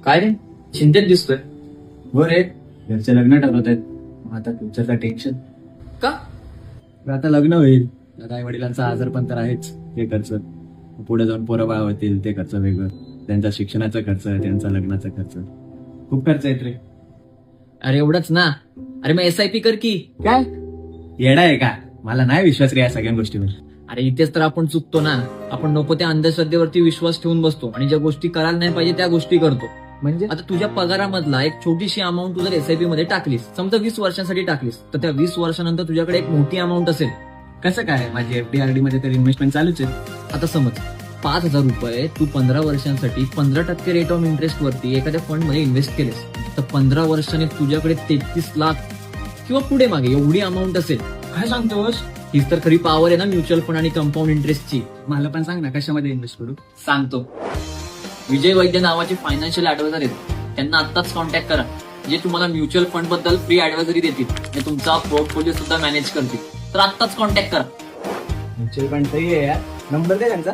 काय रे चिंतेत दिसतोय हो रे, घरचे लग्न ठरवत आहेत. मग आता फ्युचरचं टेन्शन. का? आता लग्न होईल, आई वडिलांचा आजार पण तर आहेच, ते खर्च. पुढे जाऊन पोरं बाळ होतील, ते खर्च वेगळं. त्यांचा शिक्षणाचा खर्च, त्यांचा लग्नाचा खर्च, खूप खर्च आहेत रे. अरे एवढंच ना. अरे मग SIP कर की. काय येडा आहे का? मला नाही विश्वास रे या सगळ्या गोष्टीवर. अरे इथेच तर आपण चुकतो ना. आपण नको त्या अंधश्रद्धेवरती विश्वास ठेवून बसतो आणि ज्या गोष्टी करायला नाही पाहिजे त्या गोष्टी करतो. म्हणजे आता तुझ्या पगारामधला एक छोटीशी अमाऊंट तू जर SIP मध्ये टाकलीस, समजा 20 वर्षांसाठी टाकलीस, तर त्या 20 वर्षानंतर तुझ्याकडे एक मोठी अमाऊंट असेल. कसं काय? माझी FD RD मध्ये तर इन्व्हेस्टमेंट चालूच आहे. आता समज 5,000 रुपये तू 15 वर्षांसाठी 15% रेट ऑफ इंटरेस्ट वरती एखाद्या फंड मध्ये इन्व्हेस्ट केलेस, तर 15 वर्षांनी तुझ्याकडे 33 लाख किंवा पुढे मागे एवढी अमाऊंट असेल. काय सांगतोस? हीच तर खरी पॉवर आहे ना म्युच्युअल फंड आणि कंपाऊंड इंटरेस्टची. मला पण सांग ना, कशामध्ये इन्व्हेस्ट करू? सांगतो. विजय वैद्य नावाचे फायनान्शियल ऍडवायझर आहेत, त्यांना आत्ताच कॉन्टॅक्ट करा, जे तुम्हाला म्युच्युअल फंड बद्दल फ्री ऍडवायझरी देतील आणि तुमचा पोर्टफोलिओ सुद्धा मॅनेज करतील. तर आत्ताच कॉन्टॅक्ट करा. म्युच्युअल फंड सही आहे यार. नंबर दे त्यांचा.